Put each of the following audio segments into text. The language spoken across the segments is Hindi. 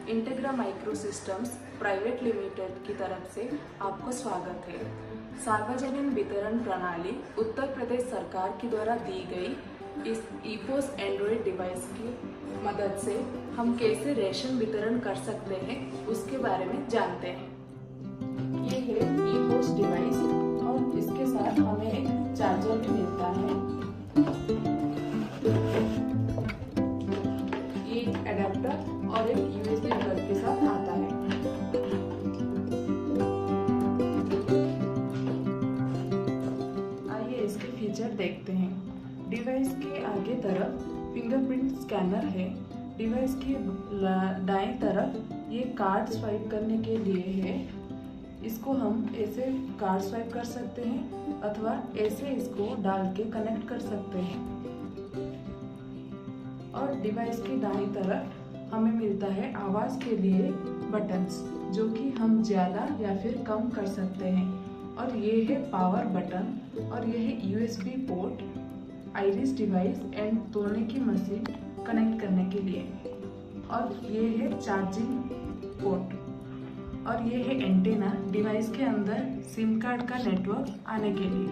Integra micro systems private limited की तरफ से आपको स्वागत है। सार्वजनिक वितरण प्रणाली उत्तर प्रदेश सरकार के द्वारा दी गई इस ईपोस एंड्रॉयड डिवाइस की मदद से हम कैसे राशन वितरण कर सकते हैं उसके बारे में जानते हैं। ये है ईपोस डिवाइस और इसके साथ हमें एक चार्जर भी मिलता है। एक एडाप्टर और एक यूएसबी प्लग के साथ आता है। आइए इसके फीचर देखते हैं। डिवाइस के आगे तरफ फिंगरप्रिंट स्कैनर है। डिवाइस के दाएं तरफ ये कार्ड स्वाइप करने के लिए है। इसको हम ऐसे कार्ड स्वाइप कर सकते हैं अथवा ऐसे इसको डाल के कनेक्ट कर सकते हैं। और डिवाइस के दाईं तरफ हमें मिलता है आवाज के लिए बटन्स, जो कि हम ज्यादा या फिर कम कर सकते हैं। और ये है पावर बटन और ये है USB port, iris device and तोड़ने की मशीन कनेक्ट करने के लिए। और ये है चार्जिंग पोर्ट और ये है एंटेना डिवाइस के अंदर सिम कार्ड का नेटवर्क आने के लिए।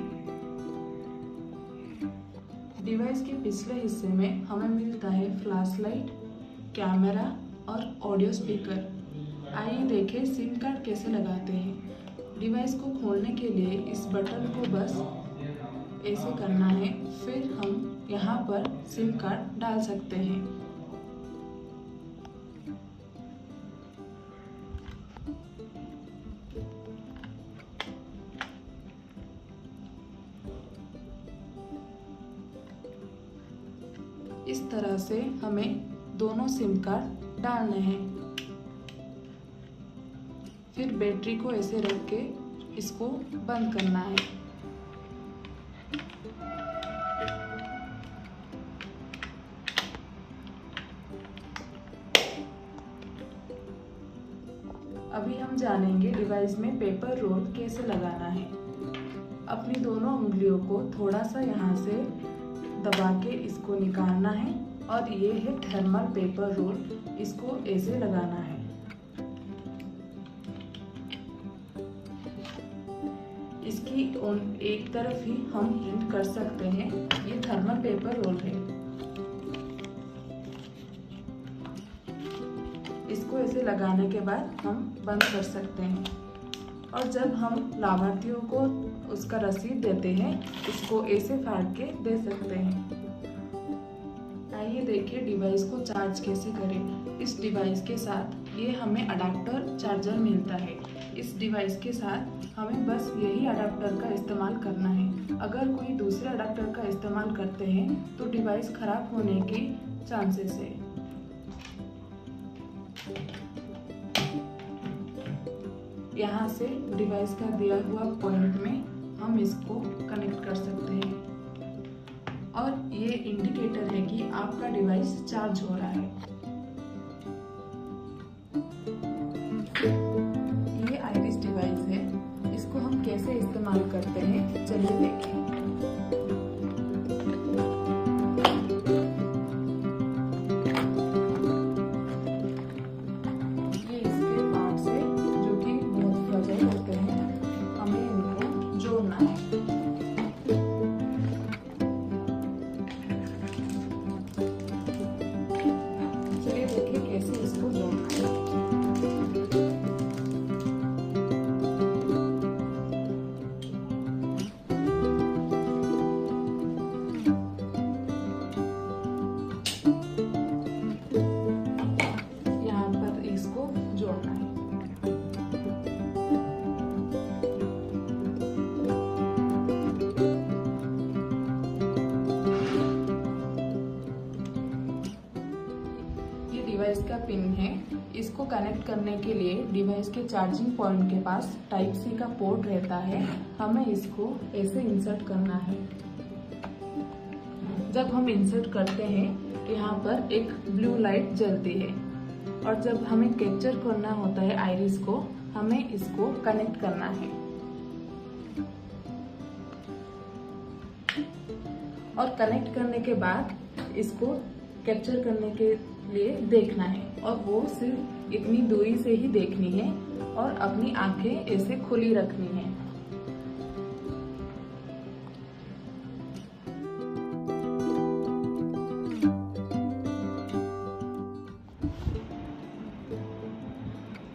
डिवाइस के पिछले हिस्से में हमें मिलता है फ्लैश लाइट, कैमरा और ऑडियो स्पीकर। आइए देखें सिम कार्ड कैसे लगाते हैं। डिवाइस को खोलने के लिए इस बटन को बस ऐसे करना है, फिर हम यहाँ पर सिम कार्ड डाल सकते हैं। इस तरह से हमें दोनों सिम कार्ड डालने हैं। फिर बैटरी को ऐसे रख के इसको बंद करना है। अभी हम जानेंगे डिवाइस में पेपर रोल कैसे लगाना है। अपनी दोनों उंगलियों को थोड़ा सा यहाँ से दबा के इसको निकालना है और ये है थर्मल पेपर रोल, इसको ऐसे लगाना है। इसकी एक तरफ ही हम हिट कर सकते हैं। ये थर्मल पेपर रोल है। इसको ऐसे लगाने के बाद हम बंद कर सकते हैं। और जब हम लाभार्थियों को उसका रसीद देते हैं, इसको ऐसे फाड़ के दे सकते हैं। आइए देखिए डिवाइस को चार्ज कैसे करें। इस डिवाइस के साथ ये हमें अडाप्टर चार्जर मिलता है। इस डिवाइस के साथ हमें बस यही अडाप्टर का इस्तेमाल करना है। अगर कोई दूसरे अडाप्टर का इस्तेमाल करते हैं तो डिवाइस खराब होने के चांसेस है। यहाँ से डिवाइस का दिया हुआ पॉइंट में हम इसको कनेक्ट कर सकते हैं और ये इंडिकेटर है कि आपका डिवाइस चार्ज हो रहा है। ये आइरिस डिवाइस है। इसको हम कैसे इस्तेमाल करते हैं चलिए देखें। डिवाइस का पिन है। इसको कनेक्ट करने के लिए डिवाइस के चार्जिंग पॉइंट के पास टाइप सी का पोर्ट रहता है। हमें इसको ऐसे इंसर्ट करना है। जब हम इंसर्ट करते हैं यहाँ पर एक ब्लू लाइट जलती है और जब हमें कैप्चर करना होता है आइरिस को, हमें इसको कनेक्ट करना है। और कनेक्ट करने के बाद इसको कैप्चर करने के लिए देखना है, और वो सिर्फ इतनी दूरी से ही देखनी है और अपनी आंखें ऐसे खुली रखनी है।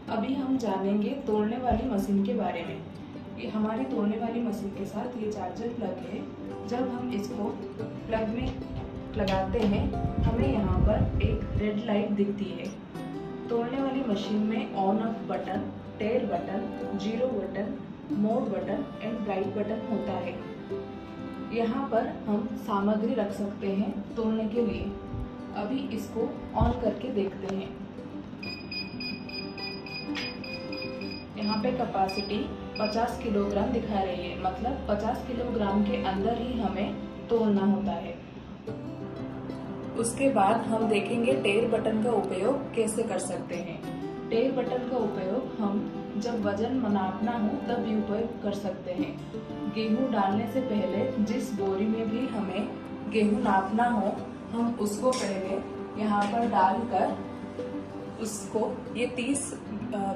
अभी हम जानेंगे तोड़ने वाली मशीन के बारे में। ये हमारी तोड़ने वाली मशीन के साथ ये चार्जर प्लग है। जब हम इसको प्लग में लगाते हैं हमें यहाँ पर एक रेड लाइट दिखती है। तोड़ने वाली मशीन में on off button, tail button, zero button, mode button and bright button होता है। यहाँ पर हम सामग्री रख सकते हैं तोड़ने के लिए। अभी इसको ऑन करके देखते हैं। यहाँ पे कैपेसिटी 50 किलोग्राम दिखा रही है, मतलब 50 किलोग्राम के अंदर ही हमें तोड़ना होता है। उसके बाद हम देखेंगे टेल बटन का उपयोग कैसे कर सकते हैं। टेल बटन का उपयोग हम जब वजन नापना हो तब भी उपयोग कर सकते हैं। गेहूं डालने से पहले जिस बोरी में भी हमें गेहूं नापना हो हम उसको पहले यहाँ पर डालकर उसको, ये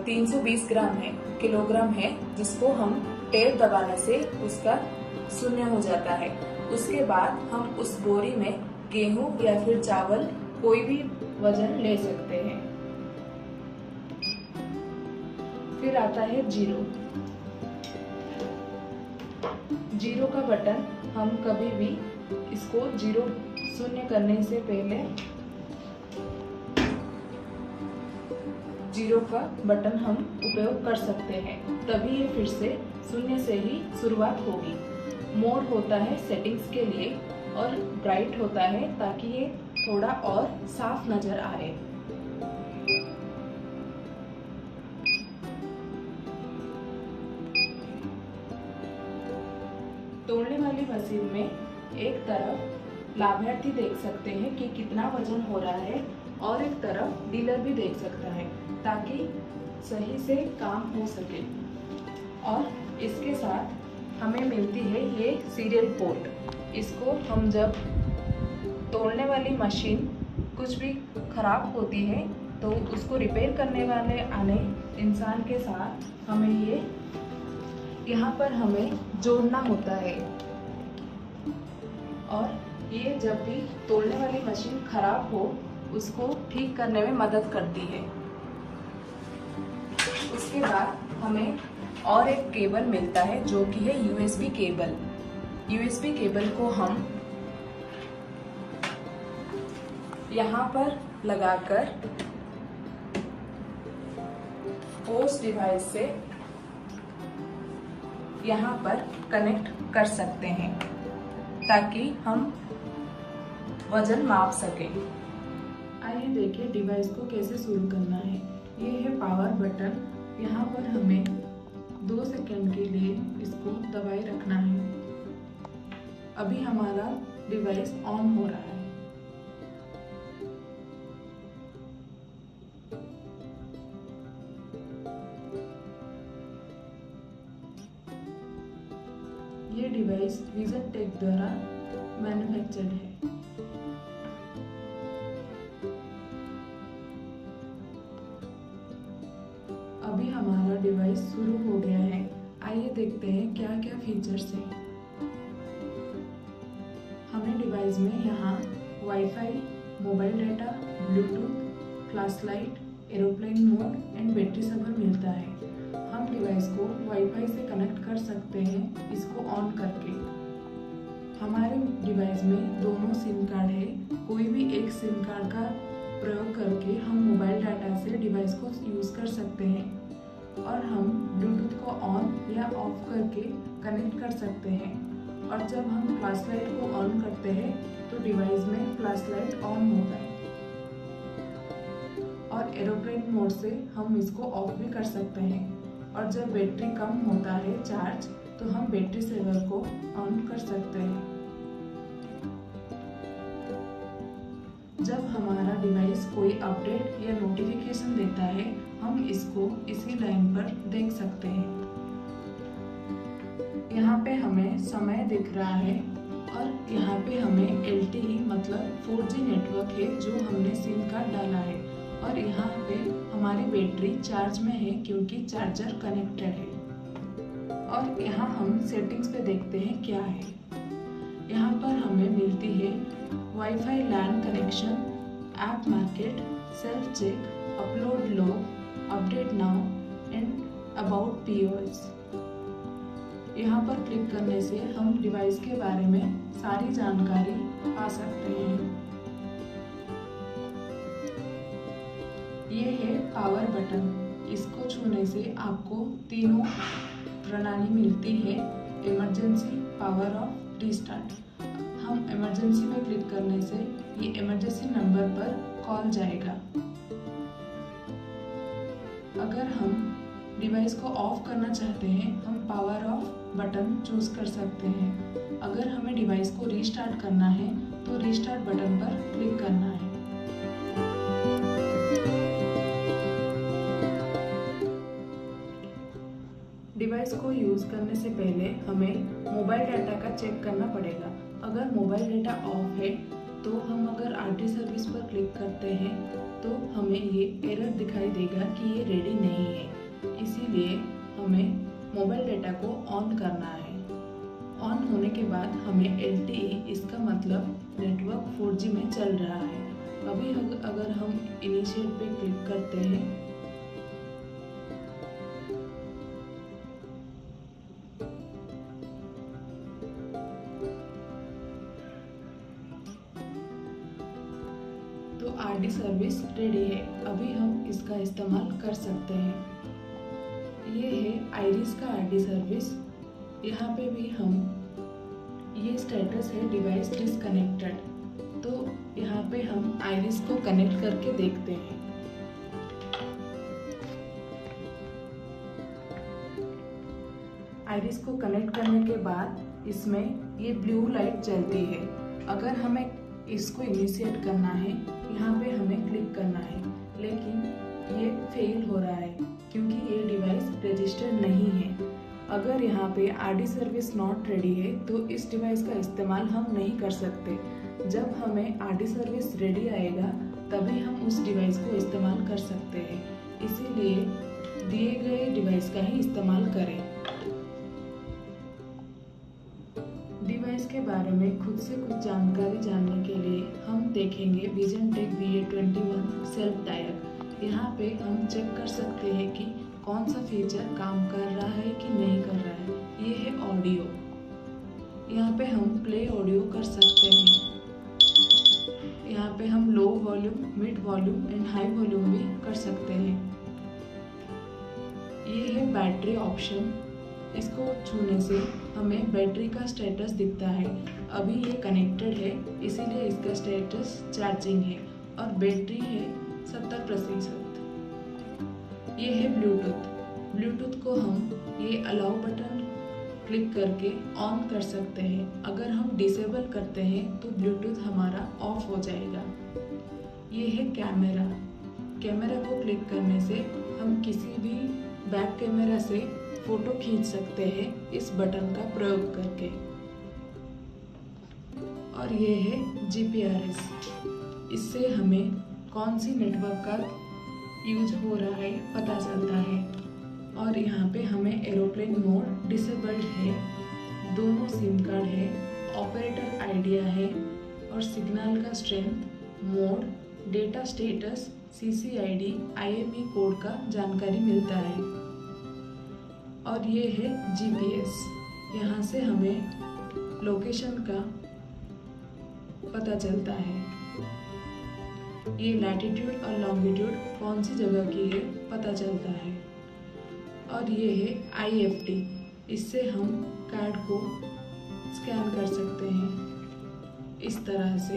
320 ग्राम है, किलोग्राम है, जिसको हम टेल दबाने से उसका शून्य हो जाता है। उसके बाद हम उस बोरी में गेहूं या फिर चावल कोई भी वजन ले सकते हैं। फिर आता है जीरो। जीरो का बटन हम कभी भी इसको जीरो शून्य करने से पहले जीरो का बटन हम उपयोग कर सकते हैं, तभी ये फिर से शून्य से ही शुरुआत होगी। मोड होता है सेटिंग्स के लिए और ब्राइट होता है ताकि ये थोड़ा और साफ नजर आए। तोड़ने वाली मशीन में एक तरफ लाभार्थी देख सकते हैं कि कितना वजन हो रहा है और एक तरफ डीलर भी देख सकता है ताकि सही से काम हो सके। और इसके साथ हमें मिलती है ये सीरियल पोर्ट। इसको हम जब तोड़ने वाली मशीन कुछ भी खराब होती है तो उसको रिपेयर करने वाले आने इंसान के साथ हमें ये यहाँ पर हमें जोड़ना होता है। और ये जब भी तोड़ने वाली मशीन खराब हो उसको ठीक करने में मदद करती है। उसके बाद हमें और एक केबल मिलता है जो कि है यूएसबी केबल। यूएसबी केबल को हम यहाँ पर लगाकर पोस्ट डिवाइस से यहाँ पर कनेक्ट कर सकते हैं ताकि हम वजन माप सकें। आइए देखिए डिवाइस को कैसे शुरू करना है। ये है पावर बटन। यहाँ पर हमें 2 सेकंड के लिए इसको दबाए रखना है। अभी हमारा डिवाइस ऑन हो रहा है। ये डिवाइस विजन टेक द्वारा मैन्युफैक्चर्ड है। अभी हमारा डिवाइस शुरू हो गया है। आइए देखते हैं क्या क्या फीचर्स हैं। हमें डिवाइस में यहाँ WiFi, mobile data, Bluetooth, flash light, aeroplane mode and battery saver मिलता है। हम डिवाइस को वाईफाई से कनेक्ट कर सकते हैं इसको ऑन करके। हमारे डिवाइस में दोनों सिम कार्ड है। कोई भी एक सिम कार्ड का प्रयोग करके हम मोबाइल डाटा से डिवाइस को यूज़ कर सकते हैं और हम ब्लूटूथ को ऑन या ऑफ करके कनेक्ट कर सकते हैं। और जब हम फ्लैश लाइट को ऑन करते हैं तो डिवाइस में फ्लैश लाइट ऑन होता है। और एरोप्लेन मोड से हम इसको ऑफ भी कर सकते हैं। और जब बैटरी कम होता है चार्ज तो हम बैटरी सेवर को ऑन कर सकते हैं। जब हमारा डिवाइस कोई अपडेट या नोटिफिकेशन देता है हम इसको इसी लाइन पर देख सकते हैं। यहाँ पे हमें समय दिख रहा है और यहाँ पे हमें LTE मतलब 4G नेटवर्क है जो हमने सिम कार्ड डाला है। और यहाँ पे हमारी बैटरी चार्ज में है क्योंकि चार्जर कनेक्टेड है। और यहाँ हम सेटिंग्स पे देखते हैं क्या है। यहाँ पर हमें मिलती है WiFi LAN connection, app market, self check, upload log, update now and about POS। यहाँ पर क्लिक करने से हम डिवाइस के बारे में सारी जानकारी पा सकते हैं। ये है पावर बटन, इसको छूने से आपको तीनों प्रणाली मिलती है। Emergency, power of, restart. हम इमरजेंसी में क्लिक करने से ये इमरजेंसी नंबर पर कॉल जाएगा। अगर हम डिवाइस को ऑफ करना चाहते हैं, हम पावर ऑफ बटन चूज कर सकते हैं। अगर हमें डिवाइस को रीस्टार्ट करना है तो रीस्टार्ट बटन पर क्लिक करना है। डिवाइस को यूज़ करने से पहले हमें मोबाइल डाटा का चेक करना पड़ेगा। अगर मोबाइल डाटा ऑफ है तो हम अगर RT सर्विस पर क्लिक करते हैं तो हमें ये एरर दिखाई देगा कि ये रेडी नहीं है। इसीलिए हमें मोबाइल डाटा को ऑन करना है। ऑन होने के बाद हमें LTE, इसका मतलब नेटवर्क 4G में चल रहा है। अभी अगर हम इनिशिएट पे क्लिक करते हैं तो RD सर्विस रेडी है। अभी हम इसका इस्तेमाल कर सकते हैं। ये है आइरिस का RD सर्विस। यहाँ पे भी हम ये स्टेटस है डिवाइस डिसकनेक्टेड, तो यहाँ पे हम आइरिस को कनेक्ट करके देखते हैं। आइरिस को कनेक्ट करने के बाद इसमें ये ब्लू लाइट जलती है। अगर हमें इसको इनिशिएट करना है, यहाँ पे हमें क्लिक करना है, लेकिन ये फेल हो रहा है क्योंकि ये डिवाइस रजिस्टर्ड नहीं है। अगर यहाँ पे RD सर्विस नॉट रेडी है तो इस डिवाइस का इस्तेमाल हम नहीं कर सकते। जब हमें RD सर्विस रेडी आएगा तभी हम उस डिवाइस को इस्तेमाल कर सकते हैं। इसीलिए दिए गए डिवाइस का ही इस्तेमाल करें। डिवाइस के बारे में खुद से कुछ जानकारी जानने के लिए हम देखेंगे विजनटेक VA21 सेल्फ डायल। यहाँ पे हम चेक कर सकते हैं कि कौन सा फीचर काम कर रहा है कि नहीं कर रहा है। ये है ऑडियो, यहाँ पे हम प्ले ऑडियो कर सकते हैं। यहाँ पे हम low volume, mid volume and high volume भी कर सकते हैं। ये है बैटरी ऑप्शन, इसको छूने से हमें बैटरी का स्टेटस दिखता है। अभी ये कनेक्टेड है इसीलिए इसका स्टेटस चार्जिंग है और बैटरी है 70%। ये है ब्लूटूथ। ब्लूटूथ को हम ये अलाउ बटन क्लिक करके ऑन कर सकते हैं। अगर हम डिसेबल करते हैं तो ब्लूटूथ हमारा ऑफ हो जाएगा। ये है कैमरा। कैमरा को क्लिक करने से हम किसी भी बैक कैमरा से फोटो खींच सकते हैं इस बटन का प्रयोग करके। और ये है GPRS, इससे हमें कौन सी नेटवर्क का यूज हो रहा है पता चलता है। और यहाँ पे हमें एरोप्लेन मोड डिसेबल्ड है, दोनों सिम कार्ड है, ऑपरेटर आइडिया है और सिग्नल का strength, mode, data status, CCID, IME code का जानकारी मिलता है। और ये है GPS, यहाँ से हमें लोकेशन का पता चलता है। ये लैटिट्यूड और लॉन्गिट्यूड कौन सी जगह की है पता चलता है। और ये है IFT, इससे हम कार्ड को स्कैन कर सकते हैं इस तरह से।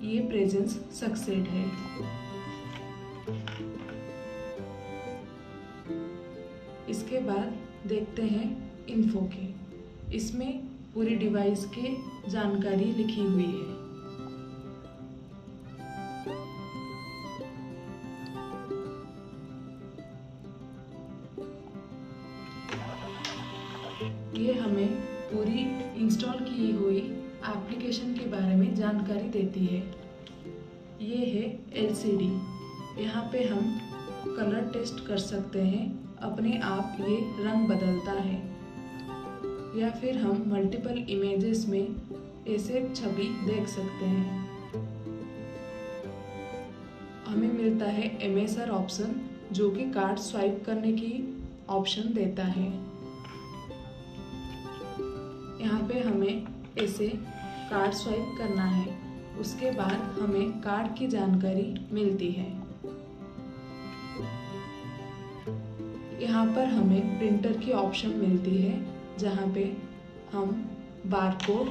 ये प्रेजेंस सक्सेड है। इसके बाद देखते हैं इन्फो के। इसमें पूरी डिवाइस की जानकारी लिखी हुई है। ये हमें पूरी इंस्टॉल की हुई एप्लीकेशन के बारे में जानकारी देती है। ये है LCD। यहाँ पे हम कलर टेस्ट कर सकते हैं, अपने आप ये रंग बदलता है, या फिर हम मल्टीपल इमेजेस में ऐसे छवि देख सकते हैं। हमें मिलता है MSR ऑप्शन, जो कि कार्ड स्वाइप करने की ऑप्शन देता है। यहाँ पे हमें ऐसे कार्ड स्वाइप करना है, उसके बाद हमें कार्ड की जानकारी मिलती है। यहाँ पर हमें प्रिंटर की ऑप्शन मिलती है, जहाँ पे हम barcode,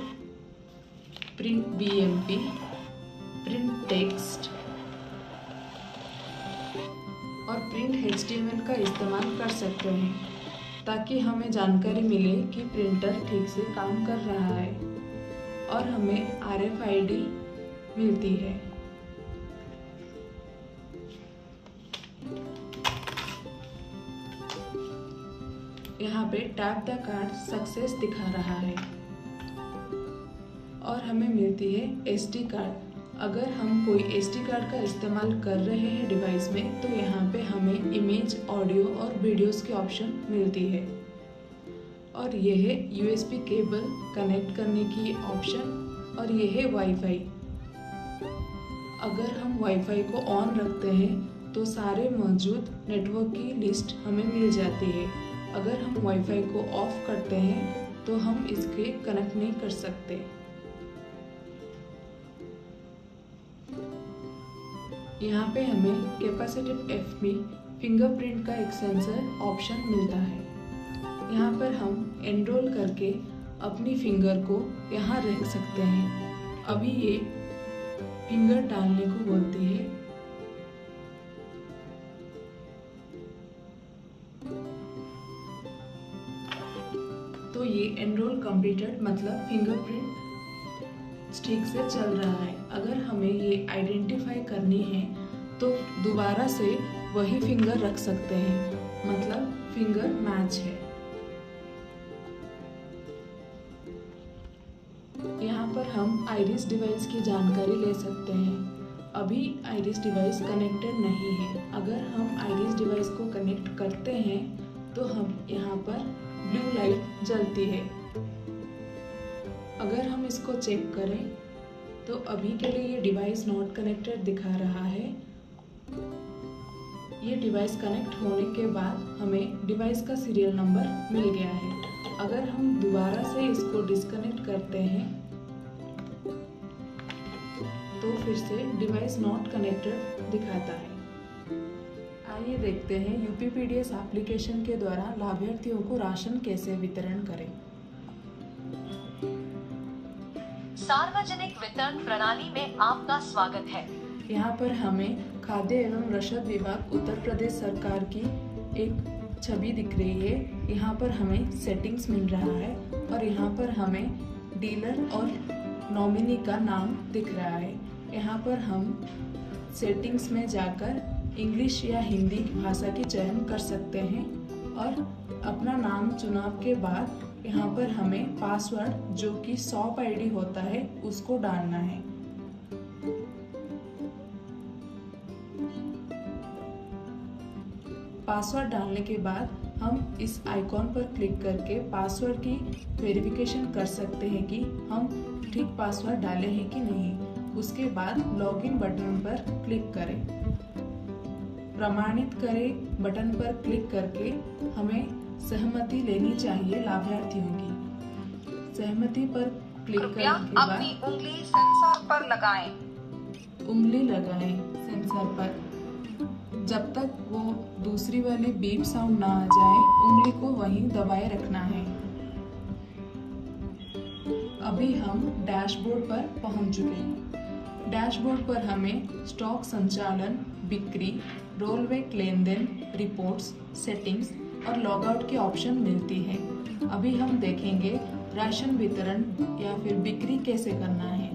print BMP, print text और प्रिंट HTML का इस्तेमाल कर सकते हैं, ताकि हमें जानकारी मिले कि प्रिंटर ठीक से काम कर रहा है, और हमें RFID मिलती है। यहाँ पे टैप द कार्ड सक्सेस दिखा रहा है, और हमें मिलती है SD कार्ड। अगर हम कोई SD कार्ड का इस्तेमाल कर रहे हैं डिवाइस में, तो यहाँ पे हमें इमेज, ऑडियो और वीडियोस की ऑप्शन मिलती है। और ये है USB केबल कनेक्ट करने की ऑप्शन, और ये है वाईफाई। अगर हम वाईफाई को ऑन रखते हैं तो सारे मौजूद नेटवर्क की लिस्ट हमें मिल जाती है। अगर हम वाईफाई को ऑफ करते हैं तो हम इसके कनेक्ट नहीं कर सकते। यहाँ पे हमें कैपेसिटिव FP फिंगरप्रिंट का एक सेंसर ऑप्शन मिलता है। यहाँ पर हम एनरोल करके अपनी फिंगर को यहाँ रख सकते हैं। अभी ये फिंगर डालने को बोलती है। तो ये एनरोल कंप्लीटेड, मतलब फिंगरप्रिंट ठीक से चल रहा है। अगर हमें ये आइडेंटिफाई करनी है तो दोबारा से वही फिंगर रख सकते हैं, मतलब फिंगर मैच है। यहाँ पर हम आइरिस डिवाइस की जानकारी ले सकते हैं। अभी आइरिस डिवाइस कनेक्टेड नहीं है। अगर हम आइरिस डिवाइस को कनेक्ट करते हैं तो हम यहाँ पर ब्लू लाइट जलती है। अगर हम इसको चेक करें तो अभी के लिए ये डिवाइस नॉट कनेक्टेड दिखा रहा है। ये डिवाइस कनेक्ट होने के बाद हमें डिवाइस का सीरियल नंबर मिल गया है। अगर हम दोबारा से इसको डिस्कनेक्ट करते हैं तो फिर से डिवाइस नॉट कनेक्टेड दिखाता है। आइए देखते हैं UPPDS एप्लीकेशन के द्वारा लाभार्थियों को राशन कैसे वितरण करें। सार्वजनिक वितरण प्रणाली में आपका स्वागत है। यहाँ पर हमें खाद्य एवं रसद विभाग उत्तर प्रदेश सरकार की एक छवि दिख रही है। यहाँ पर हमें सेटिंग्स मिल रहा है, और यहाँ पर हमें डीलर और नॉमिनी का नाम दिख रहा है। यहाँ पर हम सेटिंग्स में जाकर इंग्लिश या हिंदी भाषा की चयन कर सकते हैं, और अपना नाम चुनाव के बाद यहाँ पर हमें पासवर्ड, जो कि SOP ID होता है, उसको डालना है। पासवर्ड डालने के बाद हम इस आइकॉन पर क्लिक करके पासवर्ड की वेरिफिकेशन कर सकते हैं कि हम ठीक पासवर्ड डाले हैं कि नहीं। उसके बाद लॉगिन बटन पर क्लिक करें। प्रमाणित करें बटन पर क्लिक करके हमें सहमति लेनी चाहिए लाभार्थियों की। सहमति पर क्लिक करने के बाद अपनी उंगली सेंसर पर लगाएं। उंगली लगाएं सेंसर पर। जब तक वो दूसरी वाली बीप साउंड ना आ जाए, उंगली को वहीं दबाए रखना है। अभी हम डैशबोर्ड पर पहुंच चुके हैं। डैशबोर्ड पर हमें स्टॉक संचालन, बिक्री, रोलबैक लेन देन, रिपोर्ट्स, सेटिंग्स और लॉगआउट की ऑप्शन मिलती है। अभी हम देखेंगे राशन वितरण या फिर बिक्री कैसे करना है।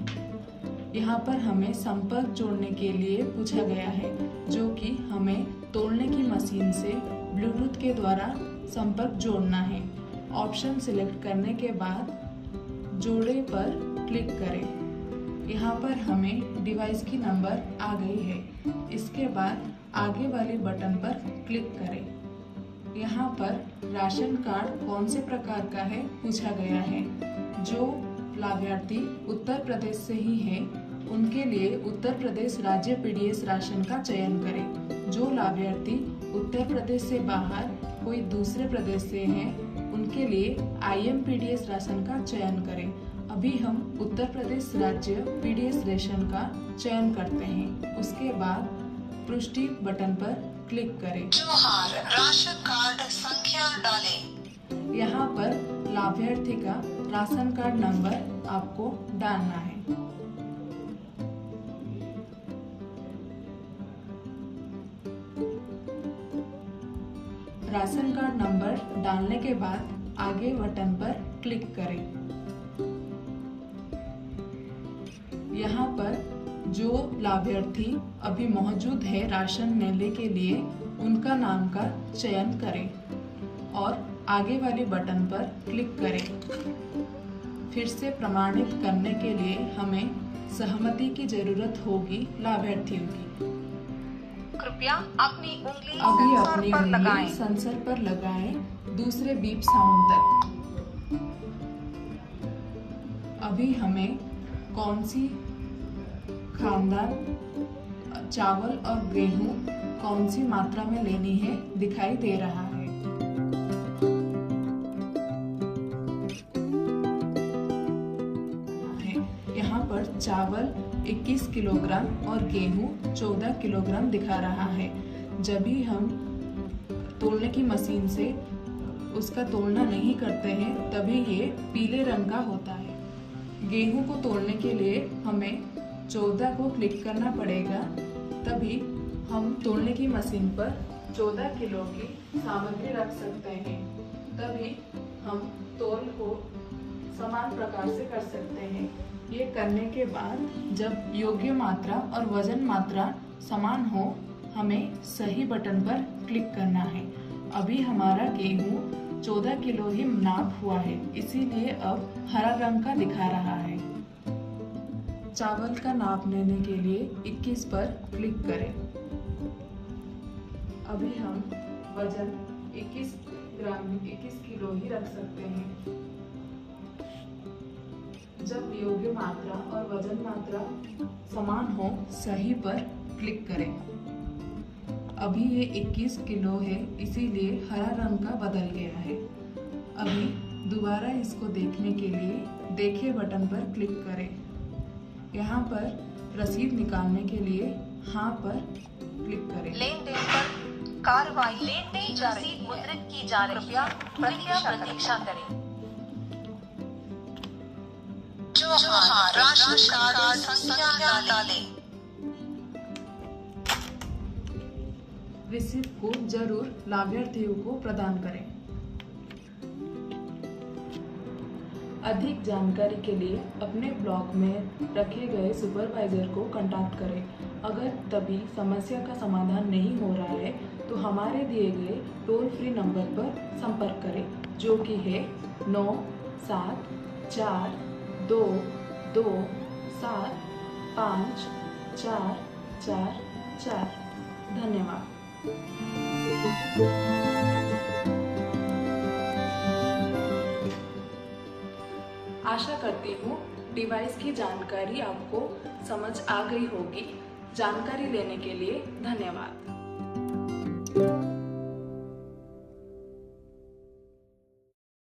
यहाँ पर हमें संपर्क जोड़ने के लिए पूछा गया है, जो कि हमें तोलने की मशीन से ब्लूटूथ के द्वारा संपर्क जोड़ना है। ऑप्शन सिलेक्ट करने के बाद जोड़े पर क्लिक करें। यहाँ पर हमें डिवाइस की नंबर आ गई है। इसके बाद आगे वाले बटन पर क्लिक करें। यहाँ पर राशन कार्ड कौन से प्रकार का है पूछा गया है। जो लाभार्थी उत्तर प्रदेश से ही है उनके लिए उत्तर प्रदेश राज्य पीडीएस राशन का चयन करें। जो लाभार्थी उत्तर प्रदेश से बाहर कोई दूसरे प्रदेश से हैं उनके लिए IMPDS राशन का चयन करें। अभी हम उत्तर प्रदेश राज्य पीडीएस राशन का चयन करते हैं। उसके बाद पुष्टि बटन पर क्लिक करें। जोहार, राशन कार्ड संख्या डालें। यहाँ पर लाभार्थी का राशन कार्ड नंबर आपको डालना है। राशन कार्ड नंबर डालने के बाद आगे बटन पर क्लिक करें। यहाँ पर जो लाभार्थी अभी मौजूद है राशन लेने के लिए उनका नाम का चयन करें और आगे वाले बटन पर क्लिक करें। फिर से प्रमाणित करने के लिए हमें सहमति की जरूरत होगी लाभार्थियों की। कृपया अपनी उंगली अभी सेंसर अपनी पर उंगली लगाएं। सेंसर पर लगाएं दूसरे बीप साउंड तक। अभी हमें कौन सी खानदान चावल और गेहूं कौन सी मात्रा में लेनी है दिखाई दे रहा है। यहाँ पर चावल 21 किलोग्राम और गेहूं 14 किलोग्राम दिखा रहा है। जब भी हम तोलने की मशीन से उसका तोलना नहीं करते हैं तभी ये पीले रंग का होता है। गेहूं को तोलने के लिए हमें 14 को क्लिक करना पड़ेगा, तभी हम तोलने की मशीन पर 14 किलो की सामग्री रख सकते हैं। तभी हम तोल को समान प्रकार से कर सकते हैं। ये करने के बाद जब योग्य मात्रा और वजन मात्रा समान हो हमें सही बटन पर क्लिक करना है। अभी हमारा गेहूं 14 किलो ही नाप हुआ है, इसीलिए अब हरा रंग का दिखा रहा है। चावल का नाप लेने के लिए 21 पर क्लिक करें। अभी हम वजन 21 किलो ही रख सकते हैं। जब योग्य मात्रा और वजन मात्रा समान हो सही पर क्लिक करें। अभी ये 21 किलो है, इसीलिए हरा रंग का बदल गया है। अभी दोबारा इसको देखने के लिए देखिए बटन पर क्लिक करें। यहाँ पर रसीद निकालने के लिए हाँ पर क्लिक करें। लेन देन पर कार्रवाई, लेन देन रसीद मुद्रित की जा रही है। प्रतीक्षा करें। जोहार, राशन कार्ड संख्या डालें। रिसीप्ट को जरूर लाभार्थियों को प्रदान करें। अधिक जानकारी के लिए अपने ब्लॉक में रखे गए सुपरवाइजर को कांटेक्ट करें। अगर तभी समस्या का समाधान नहीं हो रहा है तो हमारे दिए गए टोल फ्री नंबर पर संपर्क करें, जो कि है 9742275444। धन्यवाद। आशा करती हूँ डिवाइस की जानकारी आपको समझ आ गई होगी। जानकारी लेने के लिए धन्यवाद।